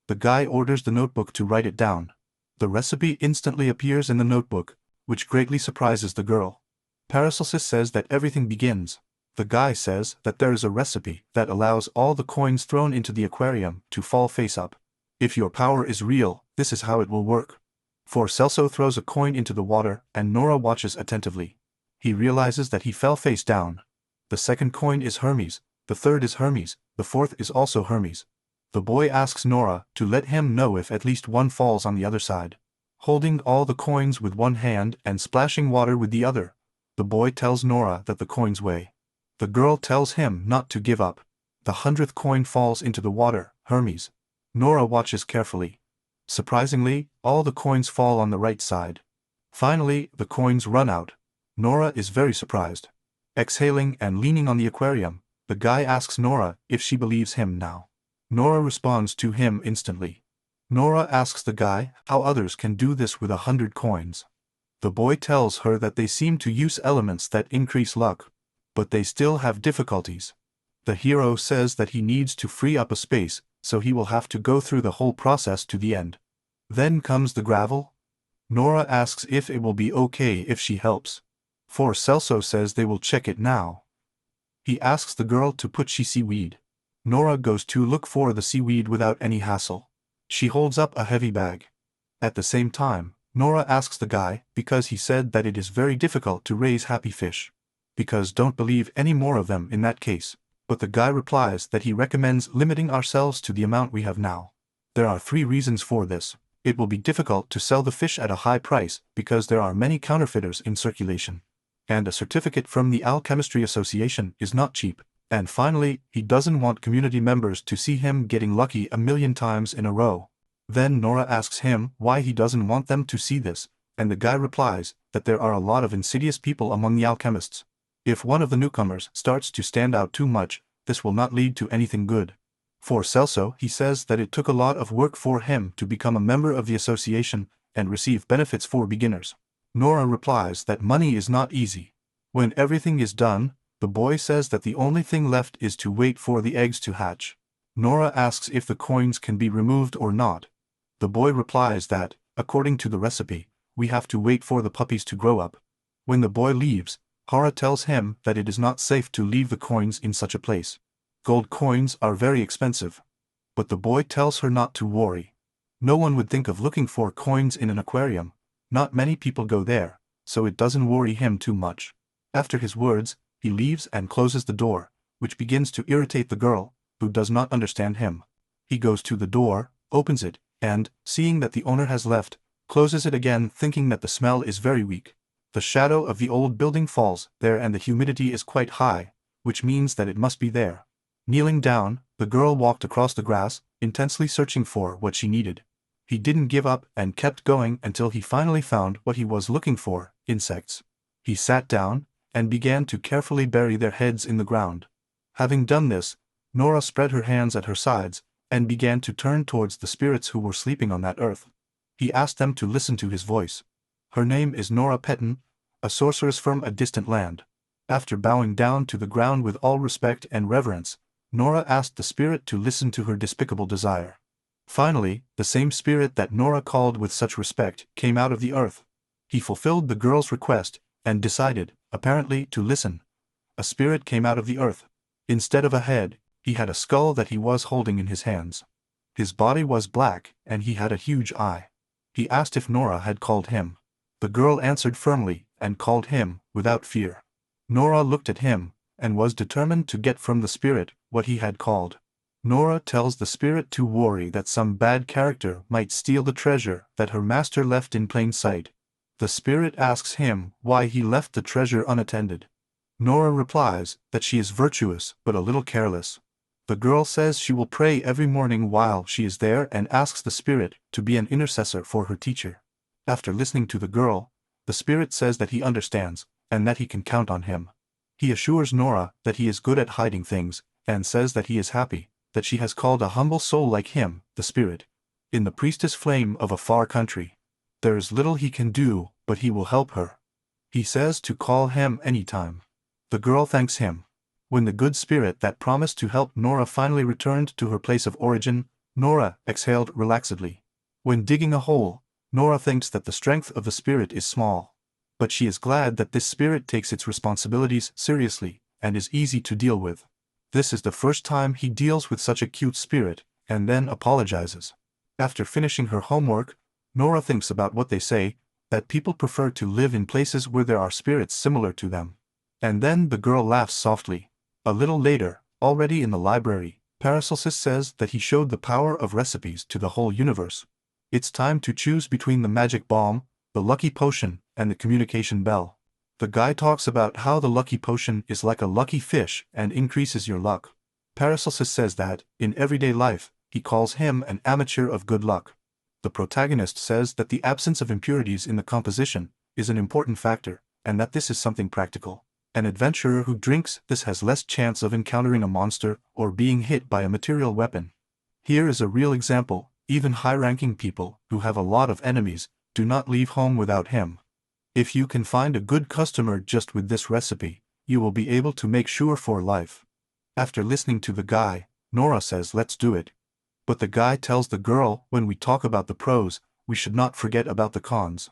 The guy orders the notebook to write it down. The recipe instantly appears in the notebook, which greatly surprises the girl. Paracelsus says that everything begins. The guy says that there is a recipe that allows all the coins thrown into the aquarium to fall face up. If your power is real, this is how it will work. For Celso throws a coin into the water and Nora watches attentively. He realizes that he fell face down. The second coin is Hermes, the third is Hermes, the fourth is also Hermes. The boy asks Nora to let him know if at least one falls on the other side. Holding all the coins with one hand and splashing water with the other, the boy tells Nora that the coins weigh. The girl tells him not to give up. The 100th coin falls into the water, Hermes. Nora watches carefully. Surprisingly, all the coins fall on the right side. Finally, the coins run out. Nora is very surprised. Exhaling and leaning on the aquarium, the guy asks Nora if she believes him now. Nora responds to him instantly. Nora asks the guy how others can do this with 100 coins. The boy tells her that they seem to use elements that increase luck, but they still have difficulties. The hero says that he needs to free up a space, so he will have to go through the whole process to the end. Then comes the gravel. Nora asks if it will be okay if she helps. For Celso says they will check it now. He asks the girl to put seaweed. Nora goes to look for the seaweed without any hassle. She holds up a heavy bag. At the same time, Nora asks the guy because he said that it is very difficult to raise happy fish. Because don't believe any more of them in that case. But the guy replies that he recommends limiting ourselves to the amount we have now. There are 3 reasons for this. It will be difficult to sell the fish at a high price because there are many counterfeiters in circulation. And a certificate from the Alchemistry Association is not cheap. And finally, he doesn't want community members to see him getting lucky a million times in a row. Then Nora asks him why he doesn't want them to see this, and the guy replies that there are a lot of insidious people among the alchemists. If one of the newcomers starts to stand out too much, this will not lead to anything good. For Celso, he says that it took a lot of work for him to become a member of the association and receive benefits for beginners. Nora replies that money is not easy. When everything is done, the boy says that the only thing left is to wait for the eggs to hatch. Nora asks if the coins can be removed or not. The boy replies that, according to the recipe, we have to wait for the puppies to grow up. When the boy leaves, Hara tells him that it is not safe to leave the coins in such a place. Gold coins are very expensive. But the boy tells her not to worry. No one would think of looking for coins in an aquarium. Not many people go there, so it doesn't worry him too much. After his words, he leaves and closes the door, which begins to irritate the girl, who does not understand him. He goes to the door, opens it, and, seeing that the owner has left, closes it again thinking that the smell is very weak. The shadow of the old building falls there and the humidity is quite high, which means that it must be there. Kneeling down, the girl walked across the grass, intensely searching for what she needed. He didn't give up and kept going until he finally found what he was looking for, insects. He sat down and began to carefully bury their heads in the ground. Having done this, Nora spread her hands at her sides and began to turn towards the spirits who were sleeping on that earth. He asked them to listen to his voice. Her name is Nora Petton, a sorceress from a distant land. After bowing down to the ground with all respect and reverence, Nora asked the spirit to listen to her despicable desire. Finally, the same spirit that Nora called with such respect came out of the earth. He fulfilled the girl's request and decided, apparently, to listen. A spirit came out of the earth. Instead of a head, he had a skull that he was holding in his hands. His body was black and he had a huge eye. He asked if Nora had called him. The girl answered firmly and called him without fear. Nora looked at him and was determined to get from the spirit what he had called. Nora tells the spirit to worry that some bad character might steal the treasure that her master left in plain sight. The spirit asks him why he left the treasure unattended. Nora replies that she is virtuous but a little careless. The girl says she will pray every morning while she is there and asks the spirit to be an intercessor for her teacher. After listening to the girl, the spirit says that he understands, and that he can count on him. He assures Nora that he is good at hiding things, and says that he is happy that she has called a humble soul like him, the spirit, in the priestess flame of a far country. There is little he can do, but he will help her. He says to call him anytime. The girl thanks him. When the good spirit that promised to help Nora finally returned to her place of origin, Nora exhaled relaxedly. When digging a hole, Nora thinks that the strength of the spirit is small. But she is glad that this spirit takes its responsibilities seriously, and is easy to deal with. This is the first time he deals with such a cute spirit, and then apologizes. After finishing her homework, Nora thinks about what they say, that people prefer to live in places where there are spirits similar to them. And then the girl laughs softly. A little later, already in the library, Paracelsus says that he showed the power of recipes to the whole universe. It's time to choose between the magic bomb, the lucky potion, and the communication bell. The guy talks about how the lucky potion is like a lucky fish and increases your luck. Paracelsus says that, in everyday life, he calls him an amateur of good luck. The protagonist says that the absence of impurities in the composition is an important factor, and that this is something practical. An adventurer who drinks this has less chance of encountering a monster or being hit by a material weapon. Here is a real example: even high-ranking people, who have a lot of enemies, do not leave home without him. If you can find a good customer just with this recipe, you will be able to make sure for life. After listening to the guy, Nora says let's do it. But the guy tells the girl when we talk about the pros, we should not forget about the cons.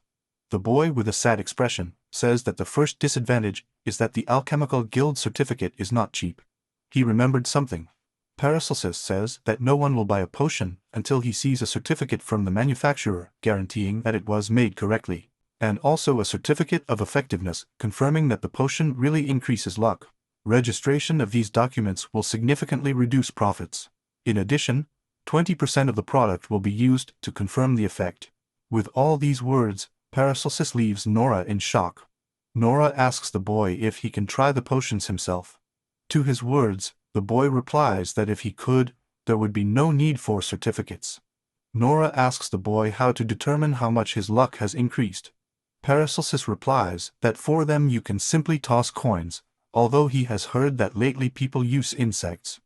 The boy with a sad expression says that the first disadvantage is that the alchemical guild certificate is not cheap. He remembered something. Paracelsus says that no one will buy a potion until he sees a certificate from the manufacturer guaranteeing that it was made correctly, and also a certificate of effectiveness confirming that the potion really increases luck. Registration of these documents will significantly reduce profits. In addition, 20% of the product will be used to confirm the effect. With all these words, Paracelsus leaves Nora in shock. Nora asks the boy if he can try the potions himself. To his words, the boy replies that if he could, there would be no need for certificates. Nora asks the boy how to determine how much his luck has increased. Paracelsus replies that for them you can simply toss coins, although he has heard that lately people use insects.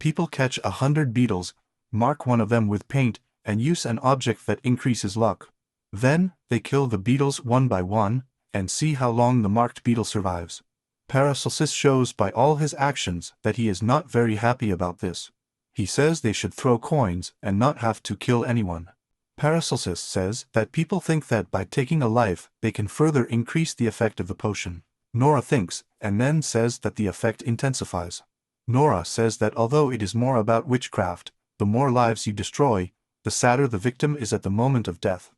People catch 100 beetles, mark one of them with paint, and use an object that increases luck. Then, they kill the beetles one by one, and see how long the marked beetle survives. Paracelsus shows by all his actions that he is not very happy about this. He says they should throw coins and not have to kill anyone. Paracelsus says that people think that by taking a life, they can further increase the effect of the potion. Nora thinks, and then says that the effect intensifies. Nora says that although it is more about witchcraft, the more lives you destroy, the sadder the victim is at the moment of death.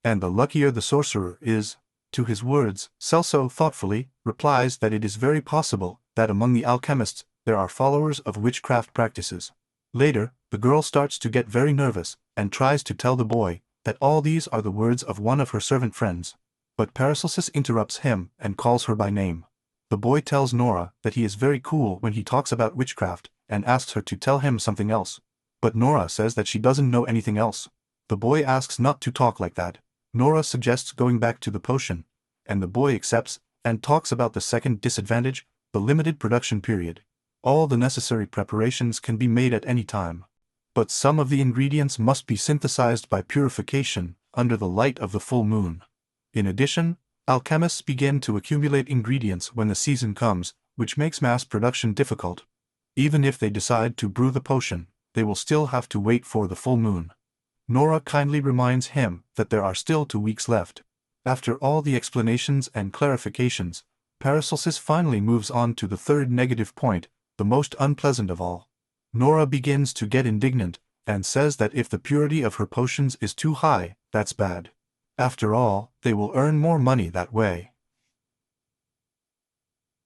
And the luckier the sorcerer is. To his words, Celso thoughtfully replies that it is very possible that among the alchemists there are followers of witchcraft practices. Later, the girl starts to get very nervous and tries to tell the boy that all these are the words of one of her servant friends. But Paracelsus interrupts him and calls her by name. The boy tells Nora that he is very cool when he talks about witchcraft and asks her to tell him something else. But Nora says that she doesn't know anything else. The boy asks not to talk like that. Nora suggests going back to the potion, and the boy accepts and talks about the second disadvantage, the limited production period. All the necessary preparations can be made at any time, but some of the ingredients must be synthesized by purification under the light of the full moon. In addition, alchemists begin to accumulate ingredients when the season comes, which makes mass production difficult. Even if they decide to brew the potion, they will still have to wait for the full moon. Nora kindly reminds him that there are still 2 weeks left. After all the explanations and clarifications, Paracelsus finally moves on to the third negative point, the most unpleasant of all. Nora begins to get indignant, and says that if the purity of her potions is too high, that's bad. After all, they will earn more money that way.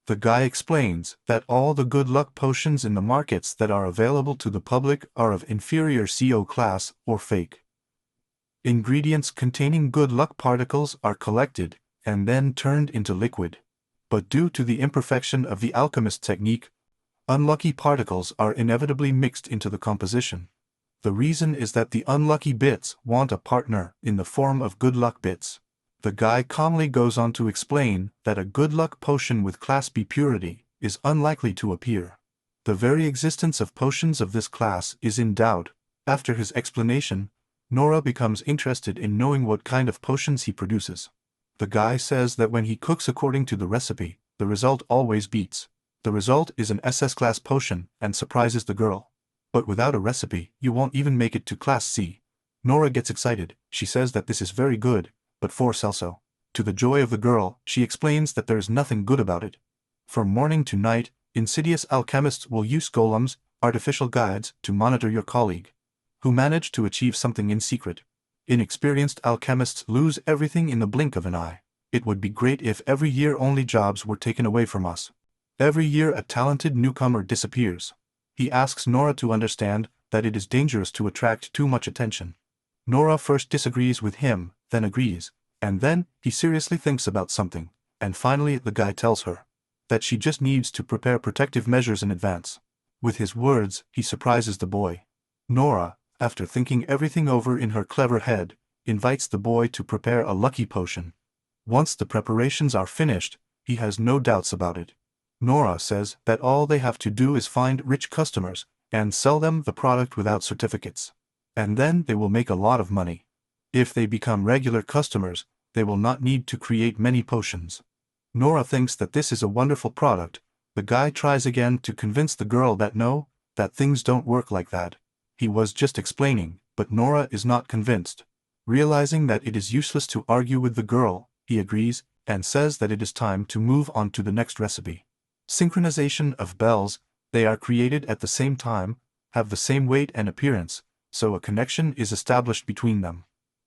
The guy explains that all the good luck potions in the markets that are available to the public are of inferior CO class or fake. Ingredients containing good luck particles are collected and then turned into liquid. But due to the imperfection of the alchemist technique, Unlucky particles are inevitably mixed into the composition. The reason is that the unlucky bits want a partner in the form of good luck bits. The guy calmly goes on to explain that a good luck potion with class B purity is unlikely to appear. The very existence of potions of this class is in doubt. After his explanation, Nora becomes interested in knowing what kind of potions he produces. The guy says that when he cooks according to the recipe, the result always beats. The result is an SS class potion and surprises the girl. But without a recipe, you won't even make it to class C. Nora gets excited. She says that this is very good, but for Celso. To the joy of the girl, she explains that there is nothing good about it. From morning to night, insidious alchemists will use golems, artificial guides, to monitor your colleague, who manage to achieve something in secret. Inexperienced alchemists lose everything in the blink of an eye. It would be great if every year only jobs were taken away from us. Every year a talented newcomer disappears. He asks Nora to understand that it is dangerous to attract too much attention. Nora first disagrees with him, then agrees, and then he seriously thinks about something, and finally the guy tells her that she just needs to prepare protective measures in advance. With his words, he surprises the boy. Nora, after thinking everything over in her clever head, invites the boy to prepare a lucky potion. Once the preparations are finished, he has no doubts about it. Nora says that all they have to do is find rich customers and sell them the product without certificates. And then they will make a lot of money. If they become regular customers, they will not need to create many potions. Nora thinks that this is a wonderful product. The guy tries again to convince the girl that no, that things don't work like that. He was just explaining, but Nora is not convinced. Realizing that it is useless to argue with the girl, he agrees and says that it is time to move on to the next recipe. Synchronization of bells, they are created at the same time, have the same weight and appearance, so a connection is established between them.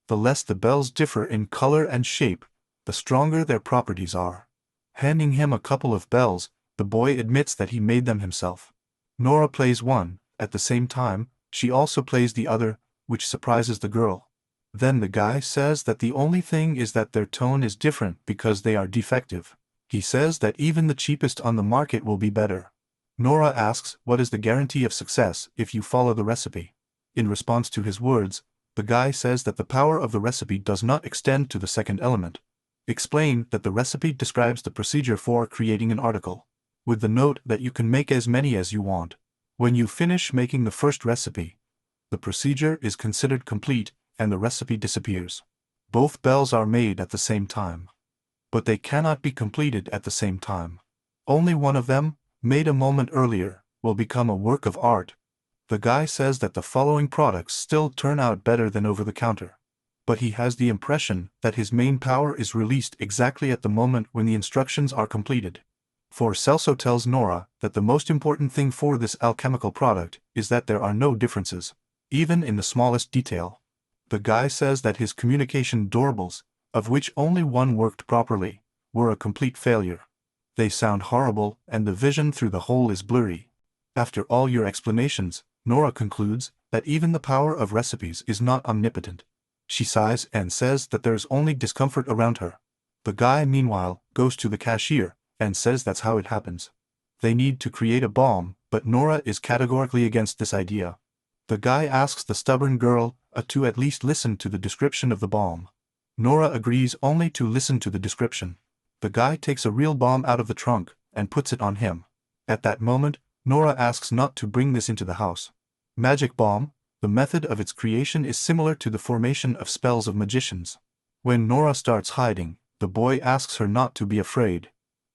The less the bells differ in color and shape, the stronger their properties are. Handing him a couple of bells, the boy admits that he made them himself. Nora plays one. At the same time, she also plays the other, which surprises the girl. Then the guy says that the only thing is that their tone is different because they are defective. He says that even the cheapest on the market will be better. Nora asks what is the guarantee of success if you follow the recipe. In response to his words, the guy says that the power of the recipe does not extend to the second element. Explain that the recipe describes the procedure for creating an article, with the note that you can make as many as you want. When you finish making the first recipe, the procedure is considered complete and the recipe disappears. Both bells are made at the same time, but they cannot be completed at the same time. Only one of them, made a moment earlier, will become a work of art. The guy says that the following products still turn out better than over the counter, but he has the impression that his main power is released exactly at the moment when the instructions are completed. For Celso tells Nora that the most important thing for this alchemical product is that there are no differences, even in the smallest detail. The guy says that his communication doorbells, of which only one worked properly, were a complete failure. They sound horrible and the vision through the hole is blurry. After all your explanations, Nora concludes that even the power of recipes is not omnipotent. She sighs and says that there is only discomfort around her. The guy, meanwhile, goes to the cashier and says that's how it happens. They need to create a bomb, but Nora is categorically against this idea. The guy asks the stubborn girl to at least listen to the description of the bomb. Nora agrees only to listen to the description. The guy takes a real bomb out of the trunk and puts it on him. At that moment, Nora asks not to bring this into the house. Magic bomb, the method of its creation is similar to the formation of spells of magicians. When Nora starts hiding, the boy asks her not to be afraid.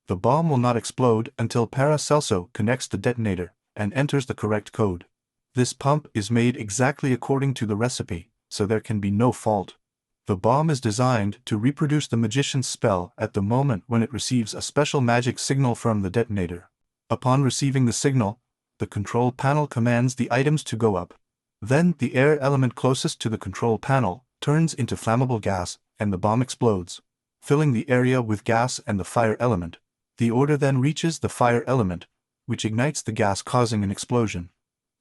The bomb will not explode until Paracelso connects the detonator and enters the correct code. This pump is made exactly according to the recipe, so there can be no fault. The bomb is designed to reproduce the magician's spell at the moment when it receives a special magic signal from the detonator. Upon receiving the signal, the control panel commands the items to go up. Then the air element closest to the control panel turns into flammable gas and the bomb explodes, filling the area with gas and the fire element. The order then reaches the fire element, which ignites the gas causing an explosion.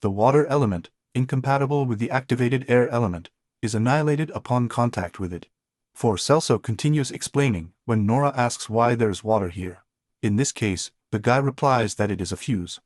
The water element, incompatible with the activated air element, is annihilated upon contact with it. For Celso continues explaining when Nora asks why there is water here. In this case, the guy replies that it is a fuse.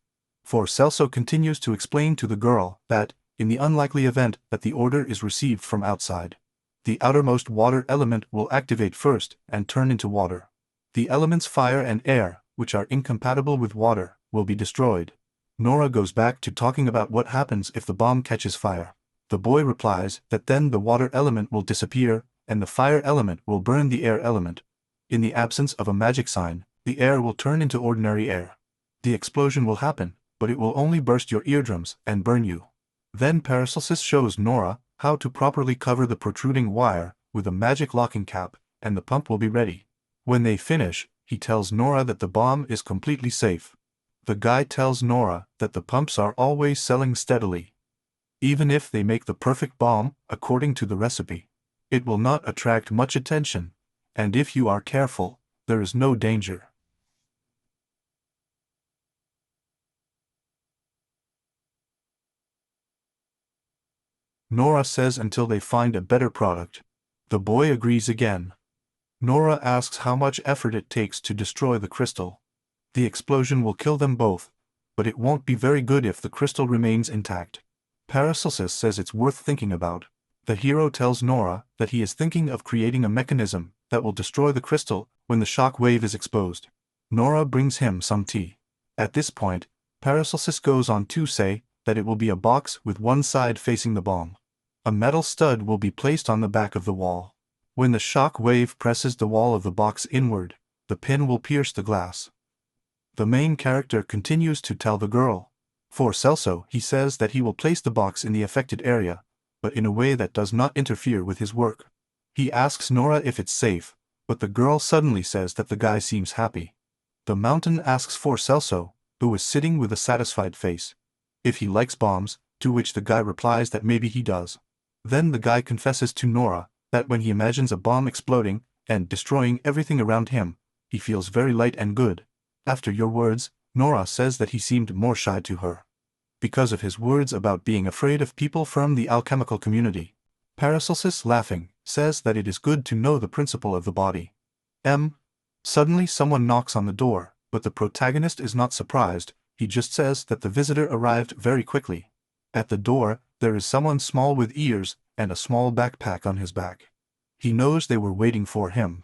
For Celso continues to explain to the girl that, in the unlikely event that the order is received from outside, the outermost water element will activate first and turn into water. The elements fire and air, which are incompatible with water, will be destroyed. Nora goes back to talking about what happens if the bomb catches fire. The boy replies that then the water element will disappear, and the fire element will burn the air element. In the absence of a magic sign, the air will turn into ordinary air. The explosion will happen, but it will only burst your eardrums and burn you. Then Paracelsus shows Nora how to properly cover the protruding wire with a magic locking cap, and the pump will be ready. When they finish, he tells Nora that the bomb is completely safe. The guy tells Nora that the pumps are always selling steadily. Even if they make the perfect bomb, according to the recipe, it will not attract much attention, and if you are careful, there is no danger. Nora says until they find a better product. The boy agrees again. Nora asks how much effort it takes to destroy the crystal. The explosion will kill them both, but it won't be very good if the crystal remains intact. Paracelsus says it's worth thinking about. The hero tells Nora that he is thinking of creating a mechanism that will destroy the crystal when the shock wave is exposed. Nora brings him some tea. At this point, Paracelsus goes on to say that it will be a box with one side facing the bomb. A metal stud will be placed on the back of the wall. When the shock wave presses the wall of the box inward, the pin will pierce the glass. The main character continues to tell the girl. For Celso, he says that he will place the box in the affected area, but in a way that does not interfere with his work. He asks Nora if it's safe, but the girl suddenly says that the guy seems happy. The mountain asks for Celso, who is sitting with a satisfied face, if he likes bombs, to which the guy replies that maybe he does. Then the guy confesses to Nora that when he imagines a bomb exploding and destroying everything around him, he feels very light and good. After your words, Nora says that he seemed more shy to her because of his words about being afraid of people from the alchemical community. Paracelsus, laughing, says that it is good to know the principle of the body. Suddenly someone knocks on the door, but the protagonist is not surprised. He just says that the visitor arrived very quickly. At the door, there is someone small with ears and a small backpack on his back. He knows they were waiting for him.